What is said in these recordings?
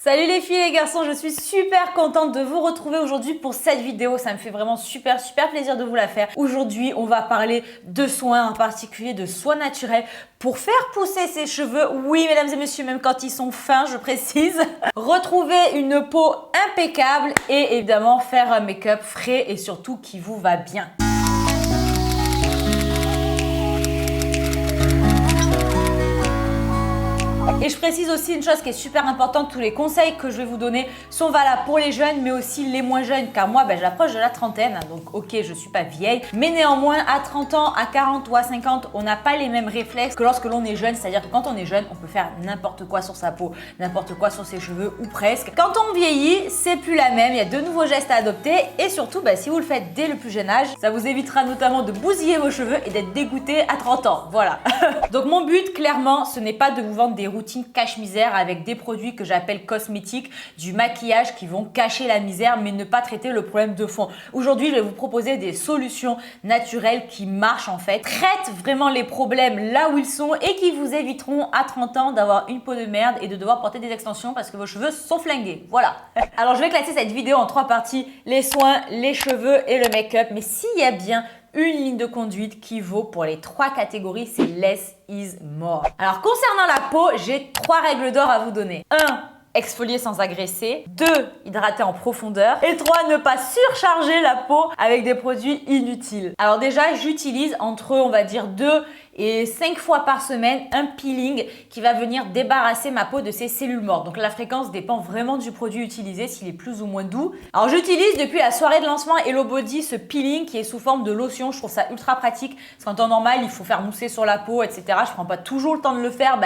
Salut les filles et les garçons, je suis super contente de vous retrouver aujourd'hui pour cette vidéo. Ça me fait vraiment super plaisir de vous la faire. Aujourd'hui, on va parler de soins, en particulier de soins naturels pour faire pousser ses cheveux. Oui, mesdames et messieurs, même quand ils sont fins, je précise. Retrouver une peau impeccable et évidemment faire un make-up frais et surtout qui vous va bien. Et je précise aussi une chose qui est super importante, tous les conseils que je vais vous donner sont valables pour les jeunes mais aussi les moins jeunes car moi j'approche de la trentaine, donc ok je suis pas vieille, mais néanmoins à 30 ans, à 40 ou à 50 on n'a pas les mêmes réflexes que lorsque l'on est jeune, c'est-à-dire que quand on est jeune on peut faire n'importe quoi sur sa peau, n'importe quoi sur ses cheveux ou presque. Quand on vieillit c'est plus la même, il y a de nouveaux gestes à adopter et surtout si vous le faites dès le plus jeune âge, ça vous évitera notamment de bousiller vos cheveux et d'être dégoûté à 30 ans, voilà. Donc mon but clairement ce n'est pas de vous vendre des routines cache-misère avec des produits que j'appelle cosmétiques, du maquillage qui vont cacher la misère mais ne pas traiter le problème de fond. Aujourd'hui, je vais vous proposer des solutions naturelles qui marchent en fait, traitent vraiment les problèmes là où ils sont et qui vous éviteront à 30 ans d'avoir une peau de merde et de devoir porter des extensions parce que vos cheveux sont flingués. Voilà. Alors, je vais classer cette vidéo en 3 parties, les soins, les cheveux et le make-up. Mais s'il y a bien une ligne de conduite qui vaut pour les 3 catégories, c'est less is more. Alors concernant la peau, j'ai 3 règles d'or à vous donner. 1. Exfolier sans agresser. 2. Hydrater en profondeur. Et 3. Ne pas surcharger la peau avec des produits inutiles. Alors déjà, j'utilise entre, on va dire, 2 et 5 fois par semaine un peeling qui va venir débarrasser ma peau de ses cellules mortes. Donc la fréquence dépend vraiment du produit utilisé, s'il est plus ou moins doux. Alors j'utilise depuis la soirée de lancement Hello Body ce peeling qui est sous forme de lotion. Je trouve ça ultra pratique parce qu'en temps normal, il faut faire mousser sur la peau, etc. Je prends pas toujours le temps de le faire,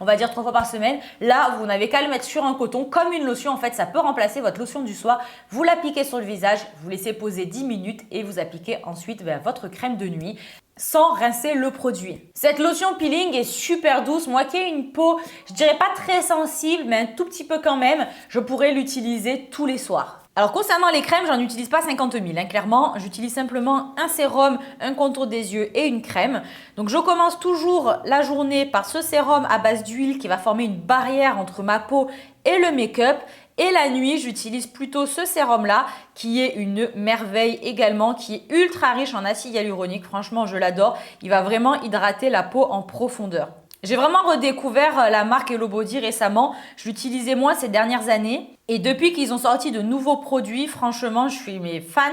on va dire 3 fois par semaine. Là, vous n'avez qu'à le mettre sur un coton comme une lotion. En fait, ça peut remplacer votre lotion du soir. Vous l'appliquez sur le visage, vous laissez poser 10 minutes et vous appliquez ensuite votre crème de nuit sans rincer le produit. Cette lotion peeling est super douce. Moi qui ai une peau, je dirais pas très sensible, mais un tout petit peu quand même, je pourrais l'utiliser tous les soirs. Alors concernant les crèmes, j'en utilise pas 50 000, clairement. J'utilise simplement un sérum, un contour des yeux et une crème. Donc je commence toujours la journée par ce sérum à base d'huile qui va former une barrière entre ma peau et le make-up. Et la nuit, j'utilise plutôt ce sérum-là qui est une merveille également, qui est ultra riche en acide hyaluronique. Franchement, je l'adore. Il va vraiment hydrater la peau en profondeur. J'ai vraiment redécouvert la marque Hello Body récemment. Je l'utilisais moins ces dernières années. Et depuis qu'ils ont sorti de nouveaux produits, franchement, je suis fan.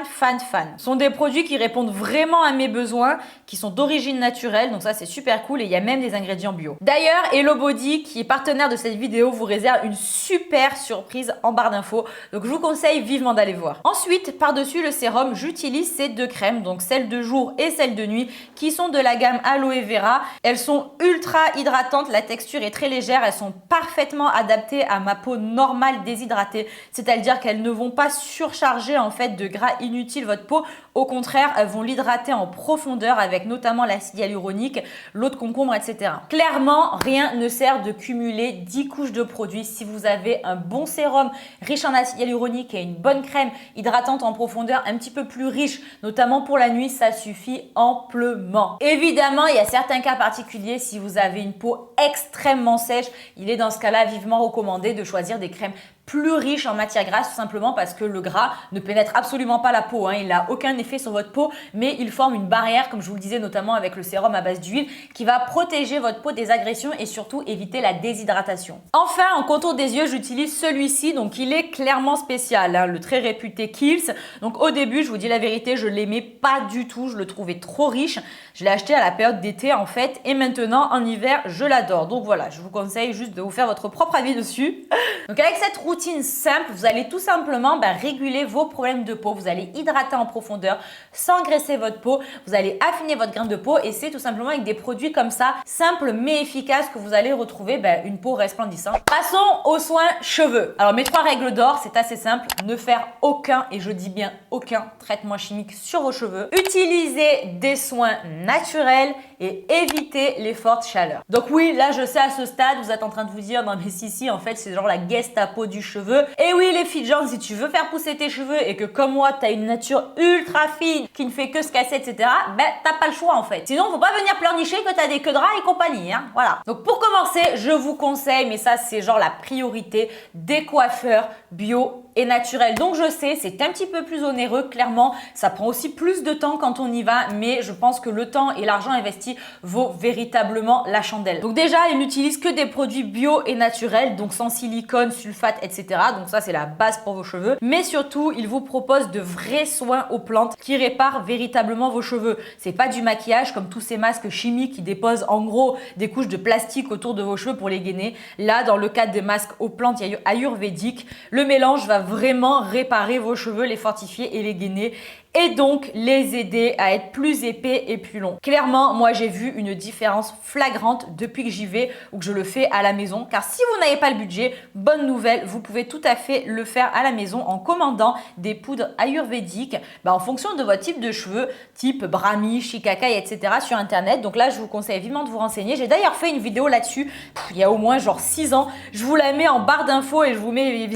Ce sont des produits qui répondent vraiment à mes besoins, qui sont d'origine naturelle, donc ça c'est super cool et il y a même des ingrédients bio. D'ailleurs, Hello Body, qui est partenaire de cette vidéo, vous réserve une super surprise en barre d'infos, donc je vous conseille vivement d'aller voir. Ensuite, par-dessus le sérum, j'utilise ces 2 crèmes, donc celle de jour et celle de nuit, qui sont de la gamme Aloe Vera. Elles sont ultra hydratantes, la texture est très légère, elles sont parfaitement adaptées à ma peau normale déshydratée. C'est-à-dire qu'elles ne vont pas surcharger en fait de gras inutiles votre peau. Au contraire, elles vont l'hydrater en profondeur avec notamment l'acide hyaluronique, l'eau de concombre, etc. Clairement, rien ne sert de cumuler 10 couches de produits. Si vous avez un bon sérum riche en acide hyaluronique et une bonne crème hydratante en profondeur un petit peu plus riche, notamment pour la nuit, ça suffit amplement. Évidemment, il y a certains cas particuliers. Si vous avez une peau extrêmement sèche, il est dans ce cas-là vivement recommandé de choisir des crèmes plus riche en matière grasse tout simplement parce que le gras ne pénètre absolument pas la peau, il n'a aucun effet sur votre peau mais il forme une barrière comme je vous le disais notamment avec le sérum à base d'huile qui va protéger votre peau des agressions et surtout éviter la déshydratation. Enfin en contour des yeux j'utilise celui-ci donc il est clairement spécial, le très réputé Kiehl's. Donc au début je vous dis la vérité je l'aimais pas du tout, je le trouvais trop riche, je l'ai acheté à la période d'été en fait et maintenant en hiver je l'adore. Donc voilà, je vous conseille juste de vous faire votre propre avis dessus. Donc avec cette routine simple, vous allez tout simplement réguler vos problèmes de peau. Vous allez hydrater en profondeur sans graisser votre peau. Vous allez affiner votre grain de peau et c'est tout simplement avec des produits comme ça, simples mais efficaces que vous allez retrouver une peau resplendissante. Passons aux soins cheveux. Alors mes 3 règles d'or, c'est assez simple. Ne faire aucun, et je dis bien aucun, traitement chimique sur vos cheveux. Utilisez des soins naturels et éviter les fortes chaleurs. Donc oui, là je sais à ce stade, vous êtes en train de vous dire non mais si en fait c'est genre la Gestapo du cheveu. Et oui les filles, genre si tu veux faire pousser tes cheveux et que comme moi tu as une nature ultra fine qui ne fait que se casser etc, ben t'as pas le choix en fait. Sinon faut pas venir pleurnicher que t'as des queues de rat et compagnie, hein, voilà. Donc pour commencer, je vous conseille, mais ça c'est genre la priorité, des coiffeurs bio et naturel. Donc je sais, c'est un petit peu plus onéreux, clairement. Ça prend aussi plus de temps quand on y va, mais je pense que le temps et l'argent investi vaut véritablement la chandelle. Donc déjà, ils n'utilisent que des produits bio et naturels, donc sans silicone, sulfate, etc. Donc ça, c'est la base pour vos cheveux. Mais surtout, ils vous proposent de vrais soins aux plantes qui réparent véritablement vos cheveux. C'est pas du maquillage comme tous ces masques chimiques qui déposent en gros des couches de plastique autour de vos cheveux pour les gainer. Là, dans le cadre des masques aux plantes ayurvédiques, le mélange va vraiment réparer vos cheveux, les fortifier et les gainer et donc les aider à être plus épais et plus longs. Clairement, moi j'ai vu une différence flagrante depuis que j'y vais ou que je le fais à la maison, car si vous n'avez pas le budget, bonne nouvelle, vous pouvez tout à fait le faire à la maison en commandant des poudres ayurvédiques en fonction de votre type de cheveux, type Brahmi, Shikakai, etc. sur internet. Donc là, je vous conseille vivement de vous renseigner. J'ai d'ailleurs fait une vidéo là-dessus il y a au moins genre 6 ans. Je vous la mets en barre d'infos et je vous mets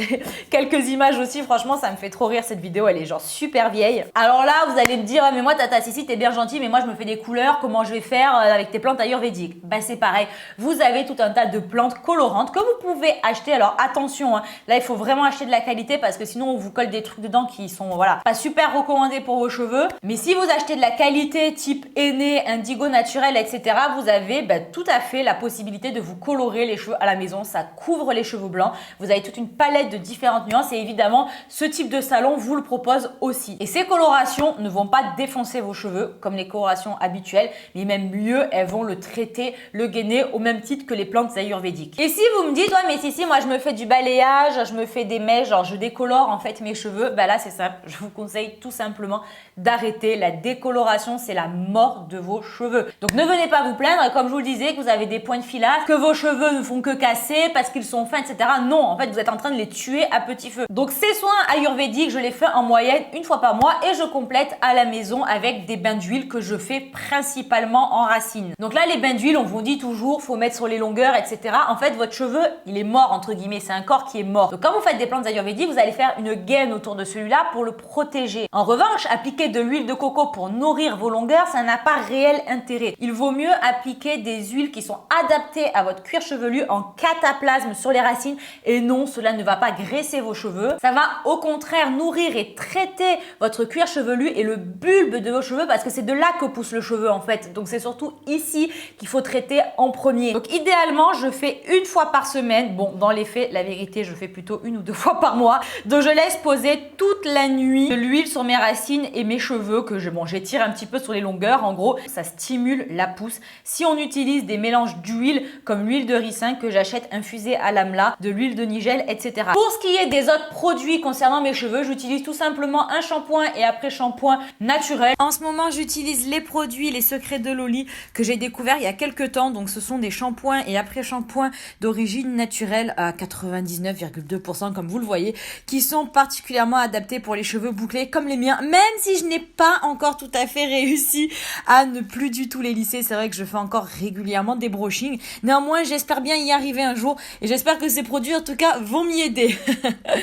quelques images aussi. Franchement, ça me fait trop rire cette vidéo, elle est genre super vieille. Alors là, vous allez me dire, ah, mais moi, Tata Sissi, t'es bien gentille, mais moi, je me fais des couleurs, comment je vais faire avec tes plantes ayurvédiques? Bah, c'est pareil. Vous avez tout un tas de plantes colorantes que vous pouvez acheter. Alors, attention, hein, là, il faut vraiment acheter de la qualité parce que sinon, on vous colle des trucs dedans qui sont, voilà, pas super recommandés pour vos cheveux. Mais si vous achetez de la qualité type Henné, Indigo naturel, etc., vous avez tout à fait la possibilité de vous colorer les cheveux à la maison. Ça couvre les cheveux blancs. Vous avez toute une palette de différentes nuances et évidemment, ce type de salon vous le propose aussi. Et ces colorations ne vont pas défoncer vos cheveux comme les colorations habituelles, mais même mieux, elles vont le traiter, le gainer au même titre que les plantes ayurvédiques. Et si vous me dites, ouais, mais si, moi je me fais du balayage, je me fais des mèches, genre je décolore en fait mes cheveux, là c'est simple, je vous conseille tout simplement d'arrêter. La décoloration, c'est la mort de vos cheveux. Donc ne venez pas vous plaindre, comme je vous le disais, que vous avez des points de filasse, que vos cheveux ne font que casser parce qu'ils sont fins, etc. Non, en fait, vous êtes en train de les tuer à petit feu. Donc ces soins ayurvédiques, je les fais en moyenne une fois par mois et je complète à la maison avec des bains d'huile que je fais principalement en racines. Donc là, les bains d'huile, on vous dit toujours, faut mettre sur les longueurs, etc. En fait, votre cheveu, il est mort, entre guillemets. C'est un corps qui est mort. Donc quand vous faites des plantes ayurvédiques, vous allez faire une gaine autour de celui-là pour le protéger. En revanche, appliquer de l'huile de coco pour nourrir vos longueurs, ça n'a pas réel intérêt. Il vaut mieux appliquer des huiles qui sont adaptées à votre cuir chevelu en cataplasme sur les racines et non, cela ne va pas graisser vos cheveux. Ça va au contraire nourrir et traiter votre cuir chevelu et le bulbe de vos cheveux parce que c'est de là que pousse le cheveu en fait. Donc c'est surtout ici qu'il faut traiter en premier. Donc idéalement, je fais une fois par semaine. Bon, dans les faits, la vérité, je fais plutôt 1 ou 2 fois par mois. Donc je laisse poser toute la nuit de l'huile sur mes racines et mes cheveux que j'étire un petit peu sur les longueurs. En gros, ça stimule la pousse. Si on utilise des mélanges d'huile comme l'huile de ricin que j'achète infusée à l'amla, de l'huile de nigel, etc. Pour ce qui est des autres produits concernant mes cheveux, j'utilise tout simplement un shampoing et après shampoing naturel. En ce moment, j'utilise les produits Les Secrets de Loli que j'ai découvert il y a quelques temps. Donc ce sont des shampoings et après shampoings d'origine naturelle à 99,2% comme vous le voyez, qui sont particulièrement adaptés pour les cheveux bouclés comme les miens, même si je n'ai pas encore tout à fait réussi à ne plus du tout les lisser. C'est vrai que je fais encore régulièrement des brushings. Néanmoins, j'espère bien y arriver un jour et j'espère que ces produits en tout cas vont m'y aider.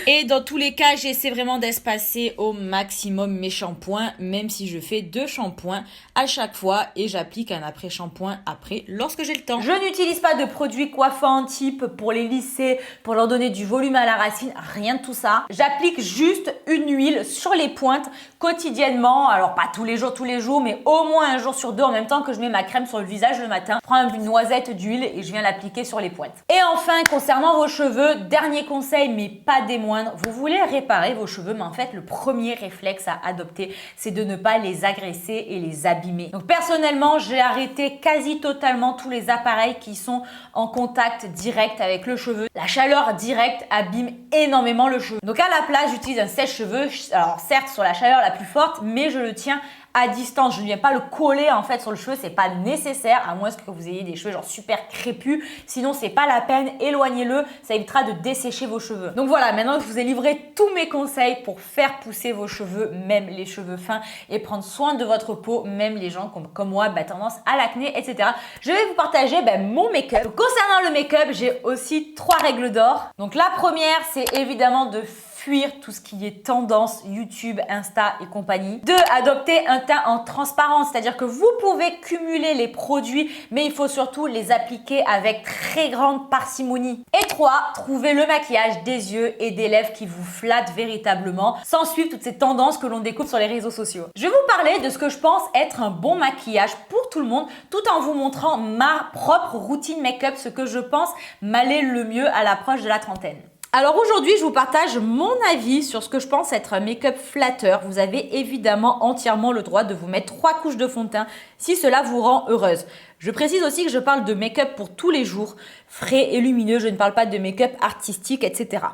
Et dans tous les cas, j'essaie vraiment d'espacer au maximum mes shampoings, même si je fais 2 shampoings à chaque fois et j'applique un après-shampoing après lorsque j'ai le temps. Je n'utilise pas de produits coiffants type pour les lisser, pour leur donner du volume à la racine, rien de tout ça. J'applique juste une huile sur les pointes quotidiennement, alors pas tous les jours, mais au moins un jour sur 2 en même temps que je mets ma crème sur le visage le matin. Je prends une noisette d'huile et je viens l'appliquer sur les pointes. Et enfin, concernant vos cheveux, dernier conseil, mais pas des moindres, vous voulez réparer vos cheveux, mais en fait, le premier réflexe à adopter, c'est de ne pas les agresser et les abîmer. Donc personnellement, j'ai arrêté quasi totalement tous les appareils qui sont en contact direct avec le cheveu. La chaleur directe abîme énormément le cheveu. Donc à la place, j'utilise un sèche-cheveux. Alors certes, sur la chaleur la plus forte, mais je le tiens à distance. Je ne viens pas le coller en fait sur le cheveu, c'est pas nécessaire à moins que vous ayez des cheveux genre super crépus. Sinon, c'est pas la peine, éloignez-le, ça évitera de dessécher vos cheveux. Donc voilà, maintenant que je vous ai livré tous mes conseils pour faire pousser vos cheveux, même les cheveux fins, et prendre soin de votre peau, même les gens comme moi, tendance à l'acné, etc. Je vais vous partager mon make-up. Concernant le make-up, j'ai aussi 3 règles d'or. Donc la première, c'est évidemment de fuir tout ce qui est tendance YouTube, Insta et compagnie. 2. Adopter un teint en transparence, c'est-à-dire que vous pouvez cumuler les produits, mais il faut surtout les appliquer avec très grande parcimonie. Et 3. Trouver le maquillage des yeux et des lèvres qui vous flattent véritablement, sans suivre toutes ces tendances que l'on découvre sur les réseaux sociaux. Je vais vous parler de ce que je pense être un bon maquillage pour tout le monde, tout en vous montrant ma propre routine make-up, ce que je pense m'aller le mieux à l'approche de la trentaine. Alors aujourd'hui, je vous partage mon avis sur ce que je pense être un make-up flatteur. Vous avez évidemment entièrement le droit de vous mettre 3 couches de fond de teint si cela vous rend heureuse. Je précise aussi que je parle de make-up pour tous les jours, frais et lumineux. Je ne parle pas de make-up artistique, etc.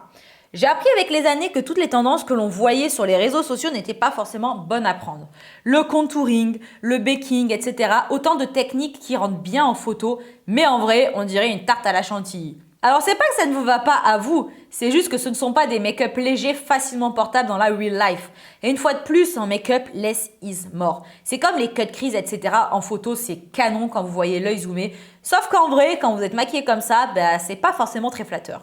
J'ai appris avec les années que toutes les tendances que l'on voyait sur les réseaux sociaux n'étaient pas forcément bonnes à prendre. Le contouring, le baking, etc. Autant de techniques qui rendent bien en photo, mais en vrai, on dirait une tarte à la chantilly. Alors c'est pas que ça ne vous va pas à vous, c'est juste que ce ne sont pas des make-up légers facilement portables dans la real life. Et une fois de plus, en make-up, less is more. C'est comme les cut crease, etc. En photo, c'est canon quand vous voyez l'œil zoomé. Sauf qu'en vrai, quand vous êtes maquillé comme ça, c'est pas forcément très flatteur.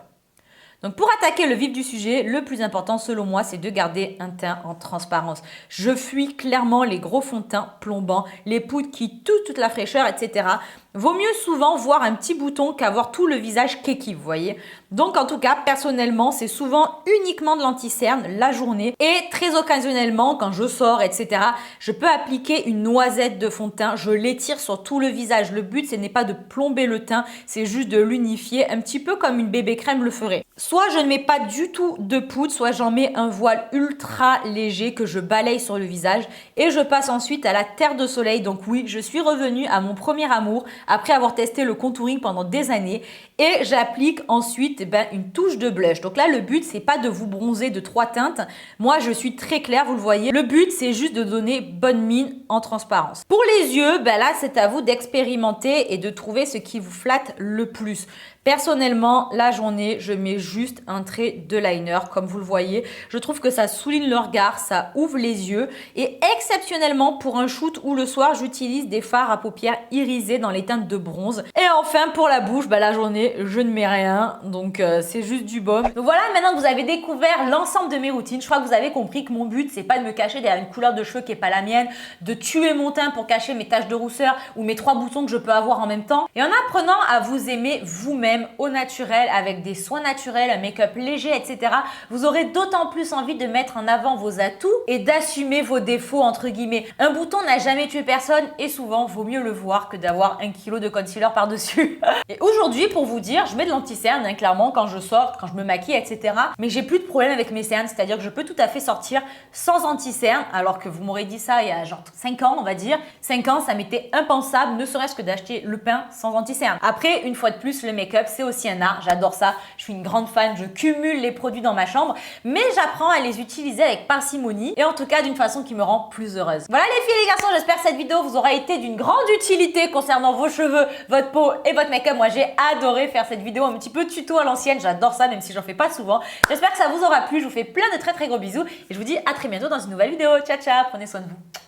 Donc pour attaquer le vif du sujet, le plus important selon moi, c'est de garder un teint en transparence. Je fuis clairement les gros fonds de teint plombants, les poudres qui tuent toute la fraîcheur, etc. Vaut mieux souvent voir un petit bouton qu'avoir tout le visage keki, vous voyez. Donc en tout cas, personnellement, c'est souvent uniquement de l'anti-cerne la journée et très occasionnellement, quand je sors, etc., je peux appliquer une noisette de fond de teint. Je l'étire sur tout le visage. Le but, ce n'est pas de plomber le teint, c'est juste de l'unifier, un petit peu comme une bébé crème le ferait. Soit je ne mets pas du tout de poudre, soit j'en mets un voile ultra léger que je balaye sur le visage et je passe ensuite à la terre de soleil. Donc oui, je suis revenue à mon premier amour après avoir testé le contouring pendant des années et j'applique ensuite une touche de blush. Donc là, le but, c'est pas de vous bronzer de 3 teintes. Moi, je suis très claire, vous le voyez. Le but, c'est juste de donner bonne mine en transparence. Pour les yeux, là, c'est à vous d'expérimenter et de trouver ce qui vous flatte le plus. Personnellement, la journée, je mets juste un trait de liner, comme vous le voyez. Je trouve que ça souligne le regard, ça ouvre les yeux. Et exceptionnellement, pour un shoot ou le soir, j'utilise des fards à paupières irisés dans les teintes de bronze. Et enfin, pour la bouche, la journée, je ne mets rien. Donc, c'est juste du baume. Donc voilà, maintenant que vous avez découvert l'ensemble de mes routines, je crois que vous avez compris que mon but, c'est pas de me cacher derrière une couleur de cheveux qui est pas la mienne, de tuer mon teint pour cacher mes taches de rousseur ou mes 3 boutons que je peux avoir en même temps. Et en apprenant à vous aimer vous-même, au naturel, avec des soins naturels, un make-up léger, etc., vous aurez d'autant plus envie de mettre en avant vos atouts et d'assumer vos défauts, entre guillemets. Un bouton n'a jamais tué personne et souvent, vaut mieux le voir que d'avoir 1 kilo de concealer par-dessus. Et aujourd'hui, pour vous dire, je mets de l'anti-cerne, clairement, quand je sors, quand je me maquille, etc. Mais j'ai plus de problème avec mes cernes, c'est-à-dire que je peux tout à fait sortir sans anti-cerne, alors que vous m'aurez dit ça il y a genre 5 ans, on va dire. 5 ans, ça m'était impensable, ne serait-ce que d'acheter le pain sans anti-cerne. Après, une fois de plus, le make-up, c'est aussi un art, j'adore ça, je suis une grande fan, je cumule les produits dans ma chambre, mais j'apprends à les utiliser avec parcimonie et en tout cas d'une façon qui me rend plus heureuse. Voilà les filles et les garçons, j'espère que cette vidéo vous aura été d'une grande utilité concernant vos cheveux, votre peau et votre make-up. Moi j'ai adoré faire cette vidéo un petit peu tuto à l'ancienne, j'adore ça même si j'en fais pas souvent. J'espère que ça vous aura plu, je vous fais plein de très gros bisous et je vous dis à très bientôt dans une nouvelle vidéo. Ciao ciao, prenez soin de vous.